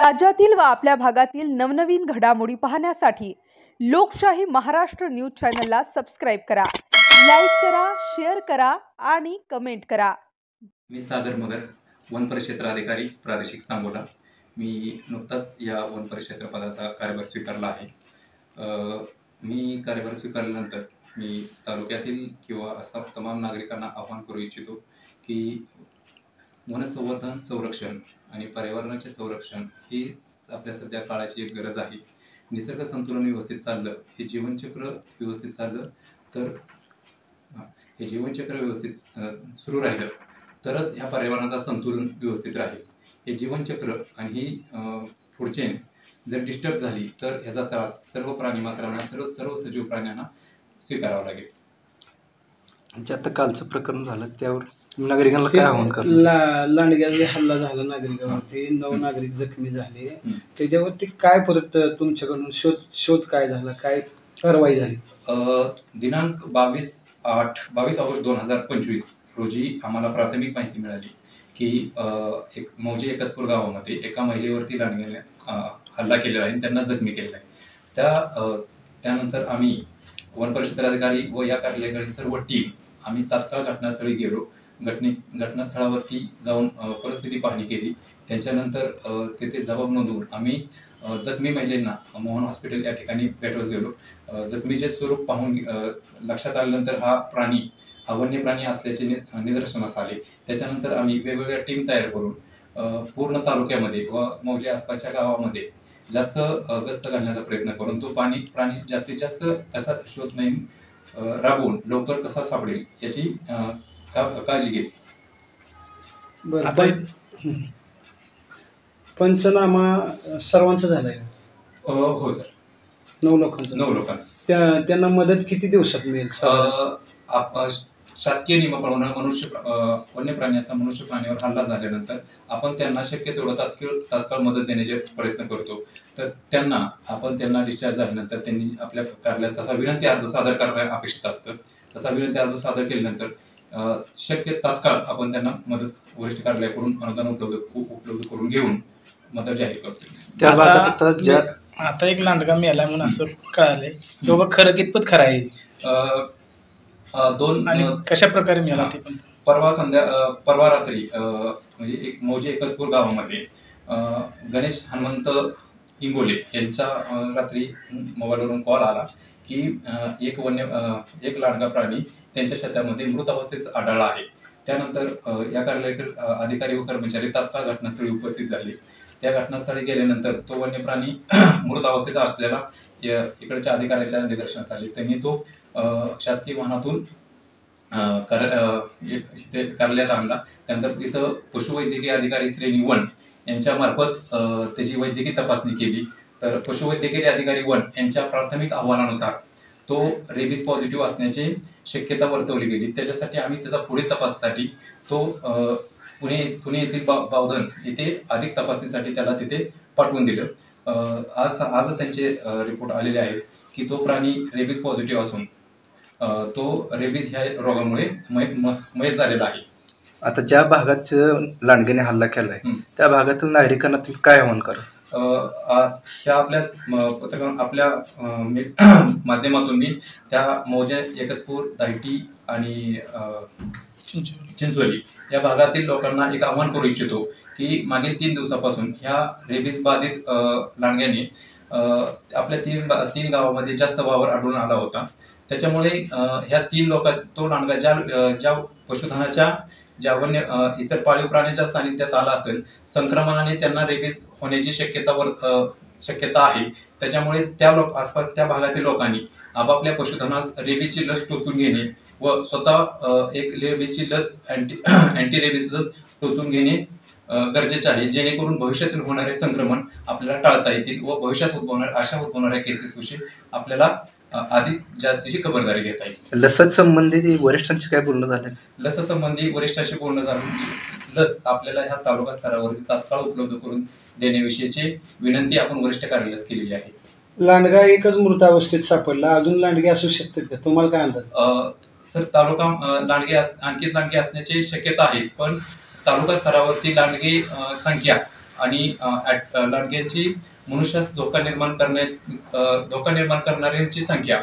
राज्यातील व आपल्या भागातील नवनवीन घडामोडी पाहण्यासाठी लोकशाही महाराष्ट्र न्यूज चॅनलला सबस्क्राइब करा, लाईक करा, शेअर करा आणि कमेंट करा। मी सागर मगर, वन परिक्षेत्र अधिकारी, प्रादेशिक सांगोला। मी नुकताच या वन परिक्षेत्र पदाचा कार्यभार स्वीकारला आहे। मी कार्यभार स्वीकारल्यानंतर मी तालुक्यातील किंवा असा तमाम नागरिकांना आवाहन करू इच्छितो की वनसंवर्धन, संरक्षण आणि पर्यावरणाचे संरक्षण ही आपल्या सध्या काळाची एक गरज आहे। निसर्ग संतुलन व्यवस्थित चाललं, हे जीवनचक्र व्यवस्थित चाललं तर हे जीवनचक्र व्यवस्थित सुरू राहिलं तरच ह्या पर्यावरणाचा संतुलन व्यवस्थित राहील। हे जीवनचक्र आणि ही फूड चेन जर डिस्टर्ब झाली तर ह्याचा त्रास सर्व प्राणीमात्रांना, सर्व सजीव प्राण्यांना स्वीकारावा लागेल। जे आता कालचं प्रकरण झालं त्यावर नागरिकांना काय आव्हान करणार? लांडग्याचा हल्ला झाला नागरिकांवरती, 9 नागरिक जखमी झाले, त्याच्यावरती काय परत तुमच्याकडून शोध काय झाला, काय कारवाई झाली? दिनांक 22 ऑगस्ट 2025 रोजी आम्हाला प्राथमिक माहिती मिळाली की एक मौजे एकतपूर गावामध्ये एका महिलेवरती लांडग्याने हल्ला केलेला आहे आणि त्यांना जखमी केलेला आहे। त्यानंतर आम्ही वन परिक्षेत्राधिकारी व या कार्यालयाकडे सर्व टीम आम्ही तात्काळ घटनास्थळी गेलो। घटनास्थळावरती जाऊन परिस्थिती पाहणी केली। त्याच्यानंतर तेथे जबाब नोंदवून आम्ही जखमी महिलेंना मोहन हॉस्पिटल या ठिकाणी भेटवत गेलो। जखमीचे स्वरूप पाहून लक्षात आल्यानंतर हा वन्य प्राणी असल्याचे निदर्शनास आले। त्याच्यानंतर आम्ही वेगवेगळ्या टीम तयार करून पूर्ण तालुक्यामध्ये व मौजे आसपासच्या गावामध्ये जास्त गस्त घालण्याचा प्रयत्न करून तो प्राणी जास्तीत जास्त कसा शोध मोहीम राबवून लवकर कसा सापडेल याची काळजी घेतली। पंचनामा सर्वांचा झालाय? हो सर, 9 लोकांचा। त्यांना मदत किती दिवसात मिळेल? शासकीय नियमाप्रमाणे वन्य प्राण्याचा मनुष्य प्राण्यावर हल्ला झाल्यानंतर आपण त्यांना शक्य तेवढं तात्काळ मदत देण्याचे प्रयत्न करतो। तर त्यांना डिस्चार्ज झाल्यानंतर त्यांनी आपल्या कार्यालयात तसा विनंती अर्ज सादर करणं अपेक्षित असतं। तसा विनंती अर्ज सादर केल्यानंतर शक्य तात्काळ आपण त्यांना मदत वरिष्ठ कार्यालयाकडून अनुदान उपलब्ध करून घेऊन मदत जाहीर करतो। त्या भागात आता एक लांडगा मिळाला म्हणून असं कळालंय, बाबा खरं कितपत खरं आहे? आणि कशा प्रकारे मिळाला ते पण? परवा रात्री म्हणजे एक मौजे एकतपूर गावामध्ये गणेश हनुमंत इंगोले यांच्या रात्री मोबाईलवरून कॉल आला की एक लांडगा प्राणी त्यांच्या शेतामध्ये मृत अवस्थेत आढळला आहे। त्यानंतर या कार्यालयातील अधिकारी व कर्मचारी तात्काळ घटनास्थळी उपस्थित झाले। त्या घटनास्थळी गेल्यानंतर तो वन्य प्राणी मृत अवस्थेत असलेला इकडच्या अधिकाऱ्यांच्या निदर्शनास आले। त्यांनी तो शासकीय वाहनातून कार्यालयात आणला। त्यानंतर इथं पशुवैद्यकीय अधिकारी श्रेणी 1 यांच्या मार्फत त्याची वैद्यकीय तपासणी केली। तर पशुवैद्यकीय अधिकारी 1 यांच्या प्राथमिक अहवालानुसार तो रेबीज पॉझिटिव्ह असण्याची शक्यता वर्तवली गेली। त्याच्यासाठी आम्ही त्याचा पुढील तपासासाठी तो पुणे येथील बावधन येथे अधिक तपासणीसाठी त्याला तिथे पाठवून दिलं। आज त्यांचे रिपोर्ट आलेले आहेत की तो प्राणी रेबीज पॉझिटिव्ह असून तो रेबीज ह्या रोगामुळे मयत झालेला आहे। आता ज्या भागात लांडग्याने हल्ला केलाय त्या भागातील नागरिकांना तुम्ही काय आव्हान करा? ह्या आपल्या माध्यमातून मी त्या मौजे एकतपूर, दाहिटी आणि चिंचोली या भागातील लोकांना एक आव्हान करू इच्छितो की मागील 3 दिवसापासून ह्या रेबीज बाधित लांडग्याने आपल्या 3 गावामध्ये जास्त वावर आढळून आला होता। त्याच्यामुळे ह्या 3 लोकांत तो लांडगा ज्या पशुधनाच्या इतर पाळीव प्राण्याच्या सानिध्यात आला असेल, संक्रमणाने त्यांना रेबीज होण्याची शक्यता आहे। त्याच्यामुळे आसपास त्या भागातील लोकांनी आपापल्या पशुधनास रेबीजची लस टोचून घेणे व स्वतः एक रेबीजची लस अँटी रेबीज लस टोचून घेणे गरजेचे आहे, जेणेकरून भविष्यातील होणारे संक्रमण आपल्याला टाळता येतील व भविष्यात उद्भवणाऱ्या केसेसविषयी आपल्याला अधिक जास्तीची खबरदारी घेता येईल। लस संबंधी वरिष्ठांशी काय बोलणं झालं? लस संबंधी वरिष्ठांशी बोलणं झालं। लस आपल्याला ह्या तालुका स्तरावर तात्काळ उपलब्ध करून देण्याविषयीची विनंती आपण वरिष्ठ कार्यालयास केलेली आहे। लांडगा एकच मृत अवस्थेत सापडला, अजून लांडगे असू शकतात का? तुम्हाला काय अंदाज? सर, आणखी लांडगे असण्याची शक्यता आहे, पण तालुका स्तरावरती लांडगे संख्या आणि लांडग्यांची मनुष्यास धोका निर्माण करणाऱ्यांची संख्या